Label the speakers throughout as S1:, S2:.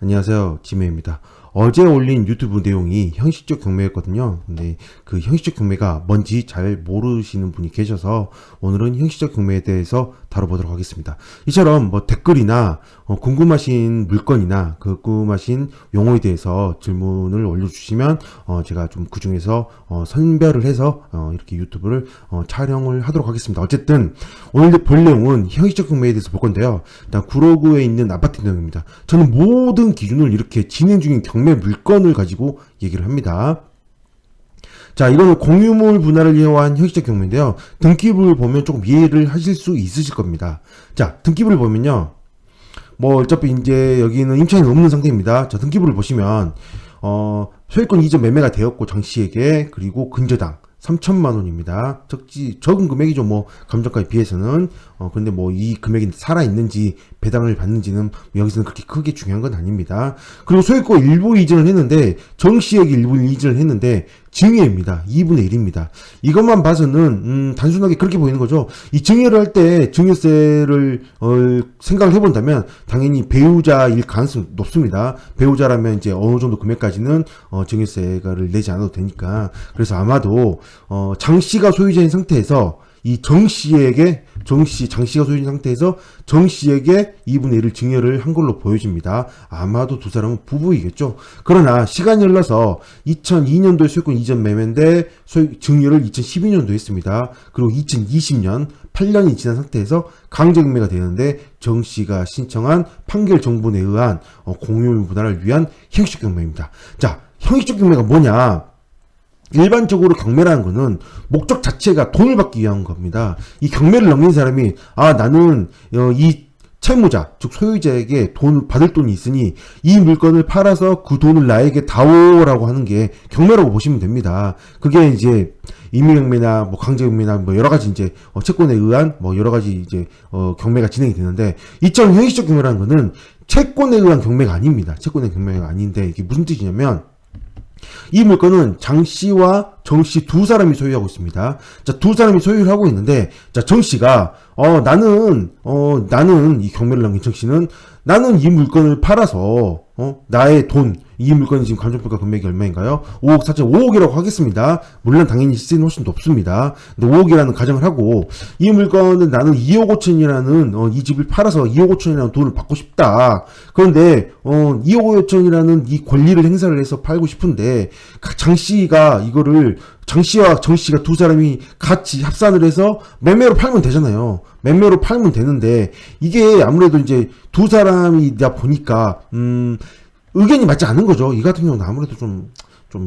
S1: 안녕하세요. 지메입니다. 어제 올린 유튜브 내용이 형식적 경매였거든요. 근데 그 형식적 경매가 뭔지 잘 모르시는 분이 계셔서 오늘은 형식적 경매에 대해서 다뤄보도록 하겠습니다. 이처럼 뭐 댓글이나 궁금하신 물건이나 궁금하신 용어에 대해서 질문을 올려주시면 제가 좀 그 중에서 선별을 해서 이렇게 유튜브를 촬영을 하도록 하겠습니다. 어쨌든 오늘 볼 내용은 형식적 경매에 대해서 볼 건데요. 일단 구로구에 있는 아파트 내용입니다. 저는 모든 기준을 이렇게 진행 중인 경매 물건을 가지고 얘기를 합니다. 자, 이거는 공유물 분할을 이용한 형식적 경매인데요. 등기부를 보면 조금 이해를 하실 수 있으실 겁니다. 자, 등기부를 보면요. 뭐 어차피 이제 여기는 임차인이 없는 상태입니다. 자, 등기부를 보시면 소유권 이전 매매가 되었고 장씨에게, 그리고 근저당 3천만 원입니다. 적은 금액이죠. 뭐 감정가에 비해서는. 근데 뭐 이 금액이 살아있는지 배당을 받는지는 여기서는 그렇게 크게 중요한 건 아닙니다. 그리고 소유권 일부 이전을 했는데, 정씨에게 일부 이전을 했는데 증여입니다. 2분의 1입니다. 이것만 봐서는 단순하게 그렇게 보이는 거죠. 이 증여를 할 때 증여세를 생각을 해본다면 당연히 배우자일 가능성이 높습니다. 배우자라면 이제 어느 정도 금액까지는 증여세를 내지 않아도 되니까. 그래서 아마도 장씨가 소유자인 상태에서 이 장씨가 소유자인 상태에서 정씨에게 2분의 1을 증여를 한 걸로 보여집니다. 아마도 두 사람은 부부이겠죠. 그러나 시간이 흘러서 2002년도에 소유권 이전 매매인데 증여를 2012년도에 했습니다. 그리고 2020년 8년이 지난 상태에서 강제경매가 되는데, 정씨가 신청한 판결 정본에 의한 공유물 분할을 위한 형식적 경매입니다. 자, 형식적 경매가 뭐냐? 일반적으로 경매라는 거는 목적 자체가 돈을 받기 위한 겁니다. 이 경매를 넘긴 사람이 나는 이 채무자, 즉 소유자에게 받을 돈이 있으니 이 물건을 팔아서 그 돈을 나에게 다오라고 하는 게 경매라고 보시면 됩니다. 그게 이제 임의경매나 뭐 강제경매나 뭐 여러 가지 이제 채권에 의한 뭐 여러 가지 이제 경매가 진행이 되는데, 이처럼 형식적 경매라는 거는 채권에 의한 경매가 아닙니다. 채권의 경매가 아닌데, 이게 무슨 뜻이냐면, 이 물건은 장씨와 정씨 두 사람이 소유하고 있습니다. 자, 두 사람이 소유를 하고 있는데, 자, 정씨가 나는 이 경매를 남긴 정씨는 나는 이 물건을 팔아서 나의 돈, 이 물건이 지금 감정평가 금액이 얼마인가요? 5억 4.5억이라고 하겠습니다. 물론 당연히 시세는 훨씬 높습니다. 근데 5억이라는 가정을 하고, 이 물건은 나는 2억 5천이라는 이 집을 팔아서 2억 5천이라는 돈을 받고 싶다. 그런데 2억 5천이라는 이 권리를 행사를 해서 팔고 싶은데, 장씨가 이거를 장씨와 정씨가 두 사람이 같이 합산을 해서 매매로 팔면 되잖아요. 매매로 팔면 되는데, 이게 아무래도 이제 두 사람이다 보니까 의견이 맞지 않는 거죠. 이 같은 경우는 아무래도 좀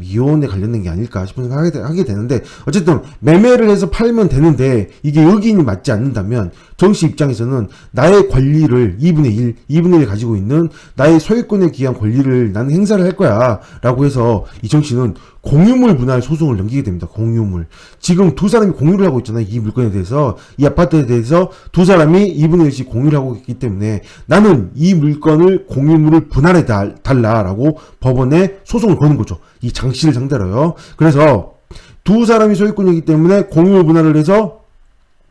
S1: 이혼에 관련된 게 아닐까 싶은 생각을 하게 되는데, 어쨌든 매매를 해서 팔면 되는데 이게 의견이 맞지 않는다면 정씨 입장에서는 나의 권리를 2분의 1 가지고 있는 나의 소유권에 기한 권리를 나는 행사를 할 거야 라고 해서 이 정씨는 공유물 분할 소송을 넘기게 됩니다. 공유물. 지금 두 사람이 공유를 하고 있잖아요. 이 물건에 대해서, 이 아파트에 대해서 두 사람이 2분의 1씩 공유를 하고 있기 때문에 나는 이 물건을 공유물을 분할해 달라라고 법원에 소송을 거는 거죠. 이 장씨를 상대로요. 그래서 두 사람이 소유권이기 때문에 공유물 분할을 해서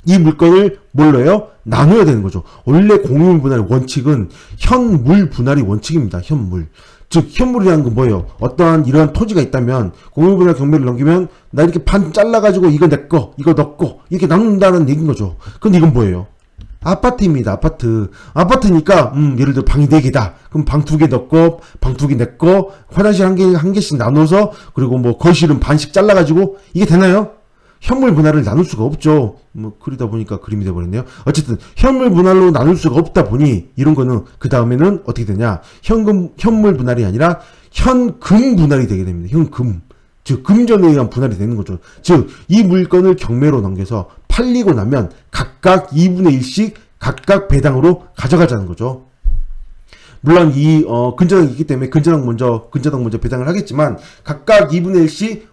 S1: 이 물건을 뭘로 해요? 나눠야 되는 거죠. 원래 공유물 분할의 원칙은 현물 분할이 원칙입니다. 현물. 즉 현물이라는 건 뭐예요? 어떠한 이러한 토지가 있다면 공유물 분할 경매를 넘기면 나 이렇게 반 잘라가지고 이거 내 거, 이거 너 거 이렇게 나눈다는 얘기인 거죠. 근데 이건 뭐예요? 아파트입니다. 아파트니까 예를 들어 방이 4개다. 그럼 방 2개 너 거, 방 2개 내 거, 화장실 한 개씩 나눠서, 그리고 뭐 거실은 반씩 잘라가지고 이게 되나요? 현물 분할을 나눌 수가 없죠. 뭐 그러다 보니까 그림이 돼버렸네요. 어쨌든 현물 분할로 나눌 수가 없다 보니 이런 거는 그 다음에는 어떻게 되냐? 현물 분할이 아니라 현금 분할이 되게 됩니다. 현금. 즉 금전에 의한 분할이 되는 거죠. 즉 이 물건을 경매로 넘겨서 팔리고 나면 각각 2분의 1씩 각각 배당으로 가져가자는 거죠. 물론 이 근저당이 있기 때문에 근저당 먼저 배당을 하겠지만, 각각 2분의 1씩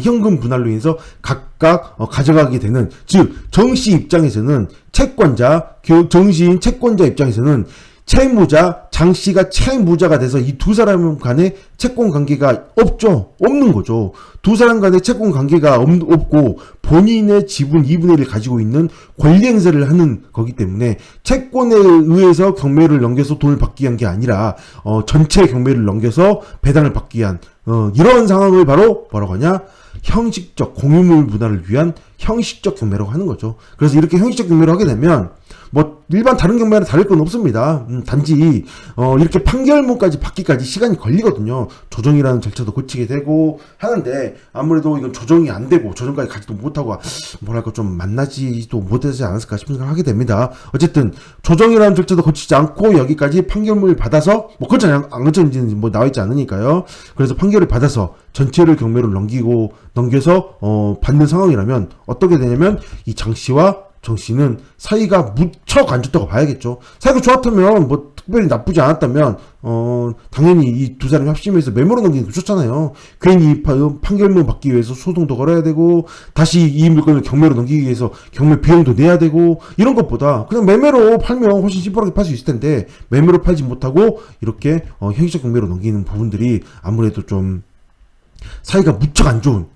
S1: 현금 분할로 인해서 각각 가져가게 되는, 즉 정씨 입장에서는 채권자, 정씨인 채권자 입장에서는 채무자 장 씨가 채무자가 돼서 이 두 사람 간에 채권 관계가 없는 거죠. 두 사람 간에 채권 관계가 없고 본인의 지분 2분의 1을 가지고 있는 권리 행사를 하는 거기 때문에 채권에 의해서 경매를 넘겨서 돈을 받기 위한 게 아니라 전체 경매를 넘겨서 배당을 받기 위한 이런 상황을 바로 뭐라고 하냐? 형식적 공유물 분할을 위한 형식적 경매라고 하는 거죠. 그래서 이렇게 형식적 경매를 하게 되면 뭐 일반 다른 경매랑 다를 건 없습니다. 단지 이렇게 판결문까지 받기까지 시간이 걸리거든요. 조정이라는 절차도 거치게 되고 하는데 아무래도 이건 조정이 안 되고 조정까지 가지도 못하고 뭐랄까 좀 만나지도 못하지 않았을까 싶은 생각을 하게 됩니다. 어쨌든 조정이라는 절차도 거치지 않고 여기까지 판결문을 받아서 뭐 그렇지 안 그렇지는 뭐 나와 있지 않으니까요. 그래서 판결을 받아서 전체를 경매로 넘겨서 받는 상황이라면 어떻게 되냐면 이 장 씨와 정 씨는 사이가 무척 안 좋다고 봐야겠죠. 사이가 좋았다면 뭐 특별히 나쁘지 않았다면 당연히 이 두 사람이 합심해서 매매로 넘기는 게 좋잖아요. 괜히 판결문 받기 위해서 소송도 걸어야 되고 다시 이 물건을 경매로 넘기기 위해서 경매 비용도 내야 되고 이런 것보다 그냥 매매로 팔면 훨씬 시원하게 팔 수 있을 텐데 매매로 팔지 못하고 이렇게 형식적 경매로 넘기는 부분들이 아무래도 좀 사이가 무척 안 좋은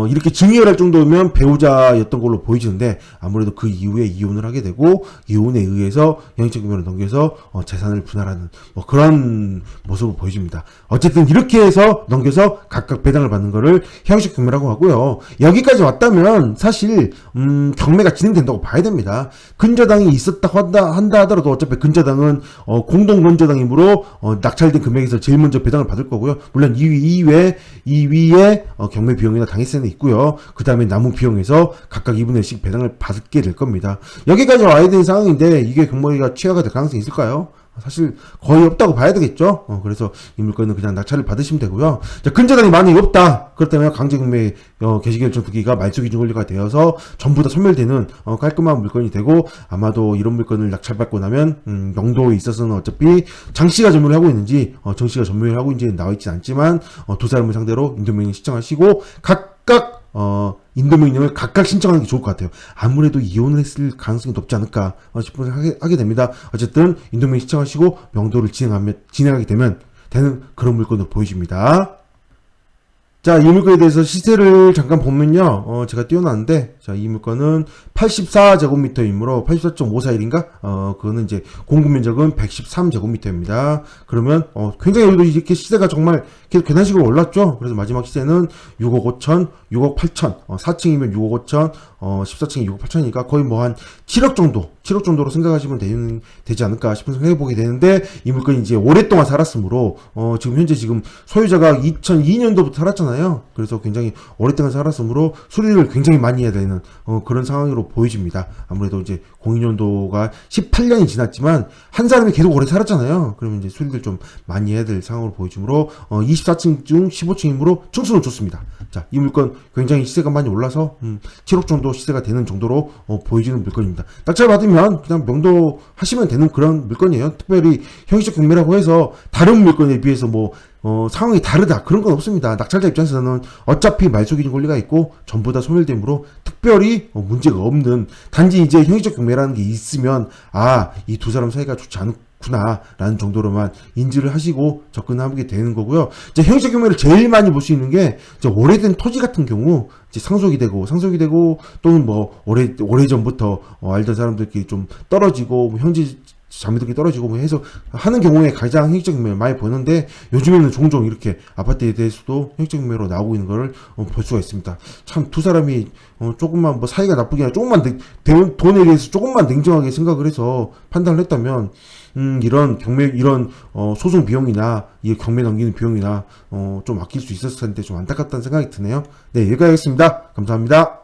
S1: 이렇게 증여할 정도면 배우자였던 걸로 보이지는데 아무래도 그 이후에 이혼을 하게 되고 이혼에 의해서 형식적 경매로 넘겨서 재산을 분할하는 뭐 그런 모습을 보여줍니다. 어쨌든 이렇게 해서 넘겨서 각각 배당을 받는 거를 형식적 경매라고 하고요. 여기까지 왔다면 사실 경매가 진행된다고 봐야 됩니다. 근저당이 있었다 한다 하더라도 어차피 근저당은 공동 근저당이므로 낙찰된 금액에서 제일 먼저 배당을 받을 거고요. 물론 2위에 경매 비용이나 당해세는 있고요. 그 다음에 남은 비용에서 각각 2분의 1씩 배당을 받게 될 겁니다. 여기까지 와야 되는 상황인데 이게 경매가 취하가 될 가능성이 있을까요? 사실 거의 없다고 봐야 되겠죠. 그래서 이 물건은 그냥 낙찰을 받으시면 되고요. 자, 근저당이 많이 없다. 그렇다면 강제경매 개시결정 두기가 말소기준 권리가 되어서 전부 다 소멸되는 깔끔한 물건이 되고 아마도 이런 물건을 낙찰받고 나면 명도에 있어서는 어차피 장 씨가 전문을 하고 있는지 정 씨가 전문을 하고 있는지 나와 있진 않지만 두 사람을 상대로 인도명령 신청하시고 각각 인도명령을 각각 신청하는 게 좋을 것 같아요. 아무래도 이혼을 했을 가능성이 높지 않을까 싶은 생각을 하게 됩니다. 어쨌든 인도명령 신청하시고 명도를 진행하게 되는 그런 물건으로 보여집니다. 자, 이 물건에 대해서 시세를 잠깐 보면요. 제가 띄워놨는데, 자, 이 물건은 84제곱미터이므로 84.54일인가? 그거는 이제 공급 면적은 113제곱미터입니다. 그러면, 굉장히 여기도 이렇게 시세가 정말 계속 계단식으로 올랐죠? 그래서 마지막 시세는 6억 5천, 6억 8천, 4층이면 6억 5천, 14층이 6억 8천이니까 거의 뭐 한 7억 정도로 생각하시면 되지 않을까 싶은 생각을 해보게 되는데, 이 물건이 이제 오랫동안 살았으므로, 지금 소유자가 2002년도부터 살았잖아요. 그래서 굉장히 오랫동안 살았으므로 수리를 굉장히 많이 해야 되는 그런 상황으로 보여집니다. 아무래도 이제 02년도가 18년이 지났지만 한 사람이 계속 오래 살았잖아요. 그러면 이제 수리를 좀 많이 해야 될 상황으로 보여지므로 24층 중 15층이므로 층수는 좋습니다. 자, 이 물건 굉장히 시세가 많이 올라서 7억 정도 시세가 되는 정도로 보여지는 물건입니다. 낙찰 받으면 그냥 명도 하시면 되는 그런 물건이에요. 특별히 형식적 경매라고 해서 다른 물건에 비해서 뭐 상황이 다르다 그런 건 없습니다. 낙찰자 입장에서는 어차피 말소기준 권리가 있고 전부 다 소멸되므로 특별히 문제가 없는, 단지 이제 형식적 경매라는 게 있으면 이 두 사람 사이가 좋지 않구나 라는 정도로만 인지를 하시고 접근하게 되는 거고요. 이제 형식적 경매를 제일 많이 볼 수 있는 게 이제 오래된 토지 같은 경우 이제 상속이 되고 또는 뭐 오래전부터 알던 사람들끼리 좀 떨어지고 뭐 형제 자매들끼리 떨어지고 뭐 해서 하는 경우에 가장 형식적 경매를 많이 보는데, 요즘에는 종종 이렇게 아파트에 대해서도 형식적 경매로 나오고 있는 거를 볼 수가 있습니다. 참 두 사람이 조금만 뭐 사이가 나쁘게 아니라 조금만 돈에 대해서 조금만 냉정하게 생각을 해서 판단을 했다면 이런 소송 비용이나 이 경매 넘기는 비용이나 좀 아낄 수 있었을 텐데 좀 안타깝다는 생각이 드네요. 네, 여기까지 하겠습니다. 감사합니다.